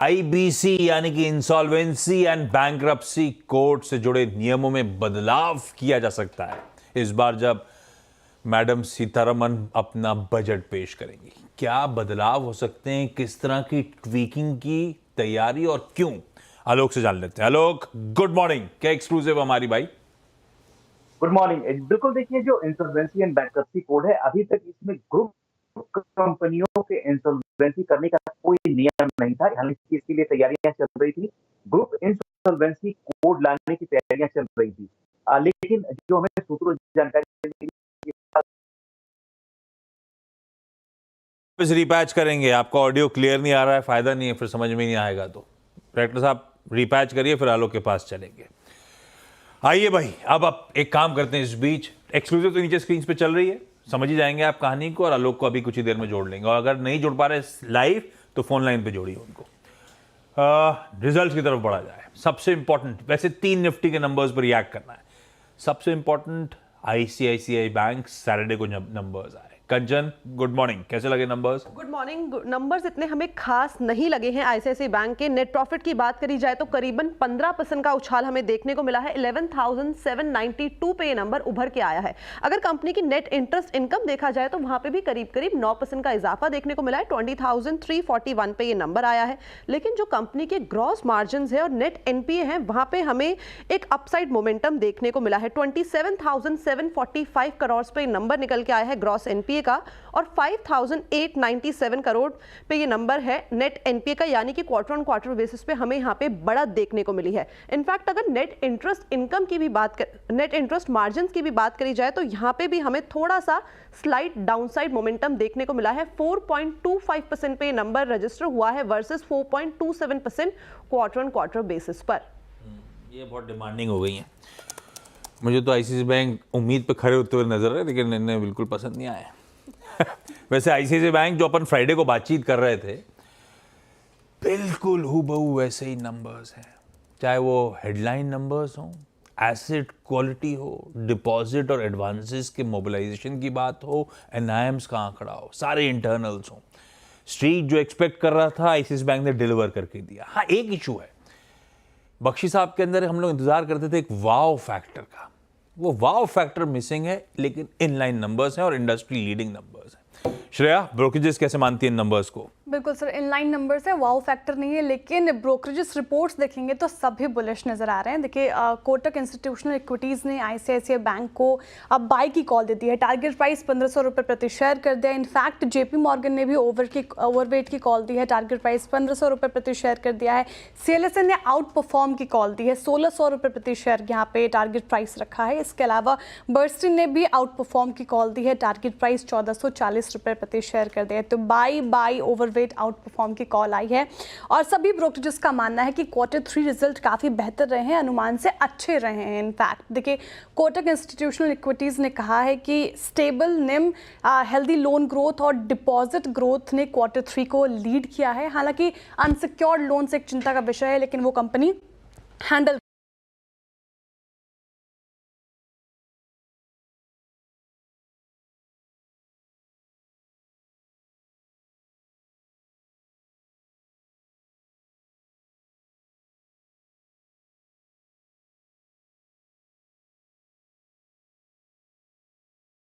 IBC यानी कि insolvency and bankruptcy code से जुड़े नियमों में बदलाव किया जा सकता है इस बार जब मैडम सीतारमन अपना बजट पेश करेंगी। क्या बदलाव हो सकते हैं, किस तरह की ट्वीकिंग की तैयारी और क्यों, आलोक से जान लेते हैं। आलोक, गुड मॉर्निंग। क्या एक्सक्लूसिव हमारी भाई? Good morning. बिल्कुल, देखिए, जो इंसॉल्वेंसी एंड बैंक्रप्सी कोड है, अभी तक इसमें ग्रुप कंपनियों के इंसॉल्वेंसी करने का कोई नियम नहीं था। हालांकि इसके लिए तैयारियां चल रही थी, ग्रुप इंसॉल्वेंसी कोड लाने की तैयारियां चल रही थी। लेकिन जो हमें सूत्रों से जानकारी मिली, रिपैच करेंगे। आपका ऑडियो क्लियर नहीं आ रहा है, फायदा नहीं है, फिर समझ में नहीं आएगा। तो डायरेक्टर साहब रिपैच करिए, फिर आलोक के पास चलेंगे। आइए भाई, अब आप एक काम करते हैं। इस बीच एक्सक्लूसिव तो नीचे स्क्रीन पे चल रही है, समझ ही जाएंगे आप कहानी को, और आलोक को अभी कुछ ही देर में जोड़ लेंगे। और अगर नहीं जुड़ पा रहे लाइव तो फोन लाइन पे जोड़िए उनको। रिजल्ट की तरफ बढ़ा जाए। सबसे इंपॉर्टेंट, वैसे 3 निफ्टी के नंबर्स पर रिएक्ट करना है। सबसे इंपॉर्टेंट, आईसीआईसीआई बैंक सैटरडे को नंबर्स आए। कंचन, गुड मॉर्निंग, कैसे लगे नंबर्स? Good morning. नंबर्स इतने हमें खास नहीं लगे हैं आईसीआईसीआई बैंक के। नेट प्रॉफिट की बात करी जाए तो करीबन 15% का उछाल हमें देखने को मिला है। 11,792 पे ये नंबर उभर के आया है। अगर कंपनी की नेट इंटरेस्ट इनकम देखा जाए तो वहां पे भी करीब 9% का इजाफा देखने को मिला है। 20,341 पे ये नंबर आया है। लेकिन जो कंपनी के ग्रॉस मार्जिन है और नेट एनपीए है, वहां पे हमें एक अपसाइड मोमेंटम देखने को मिला है। 27,745 करोड़ पे नंबर निकल के आया है ग्रॉस एनपीए का, और 5,897 करोड़ पे ये नंबर है नेट एनपीए का, यानी कि क्वार्टर ऑन क्वार्टर बेसिस पे हमें यहाँ पे बढ़त देखने को मिली है। इनफैक्ट अगर नेट इंटरेस्ट इनकम की भी नेट इंटरेस्ट मार्जिन की भी बात करी जाए तो यहाँ पे भी हमें थोड़ा सा स्लाइट डाउनसाइड मोमेंटम देखने को मिला है। 4.25% पे ये नंबर रजिस्टर हुआ है versus 4.27% quarter on quarter basis पर। ये बहुत डिमांडिंग हो गई है। मुझे तो आईसीआईसीआई बैंक उम्मीद पे खड़े होते हुए नजर है, लेकिन इन्हें बिल्कुल पसंद नहीं आया। वैसे आईसीआईसीआई बैंक जो अपन फ्राइडे को बातचीत कर रहे थे, बिल्कुल हूबहू वैसे ही नंबर्स हैं। चाहे वो हेडलाइन नंबर्स हो, एसेट क्वालिटी हो, डिपॉजिट और एडवांसेस के मोबिलाइजेशन की बात हो, एनआईएम्स का आंकड़ा हो, सारे इंटरनल्स हो। स्ट्रीट जो एक्सपेक्ट कर रहा था, आईसीआईसीआई बैंक ने डिलीवर करके दिया। हाँ, एक इशू है, बख्शी साहब के अंदर हम लोग इंतजार करते थे एक वाव फैक्टर का। वो वाव फैक्टर मिसिंग है, लेकिन इनलाइन नंबर्स हैं और इंडस्ट्री लीडिंग नंबर्स हैं। श्रेया, ब्रोकरेजेस कैसे मानती हैं नंबर्स को? बिल्कुल सर, इनलाइन नंबर्स है, वाओ फैक्टर नहीं है, लेकिन ब्रोकरेजेस रिपोर्ट्स देखेंगे तो सभी बुलिश नजर आ रहे हैं। देखिए, कोटक इंस्टीट्यूशनल इक्विटीज़ ने आईसीआईसीआई बैंक को अब बाय की कॉल दे दी है। टारगेट प्राइस 1500 रुपये प्रति शेयर कर दिया। इनफैक्ट जेपी मॉर्गन ने भी ओवरवेट की कॉल दी है, टारगेट प्राइस 1500 रुपये प्रति शेयर कर दिया है। सीएलएसए ने आउट परफॉर्म की कॉल दी है, 1600 रुपये प्रति शेयर यहाँ पे टारगेट प्राइस रखा है। इसके अलावा बर्स्टिन ने भी आउट परफॉर्म की कॉल दी है, टारगेट प्राइस 1440 रुपये प्रति शेयर कर दिया है। तो बाय ओवरवेट आउट परफॉर्म की कॉल आई है। और सभी ब्रोकरेजेस का मानना है कि Q3 रिजल्ट काफी बेहतर रहे हैं, अनुमान से अच्छे रहे हैं। इनफैक्ट देखिए, कोटक इंस्टीट्यूशनल इक्विटीज ने कहा है कि स्टेबल निम, हेल्दी लोन ग्रोथ और डिपॉजिट ग्रोथ ने Q3 को लीड किया है। हालांकि अनसिक्योर्ड लोन से एक चिंता का विषय है, लेकिन वो कंपनी हैंडल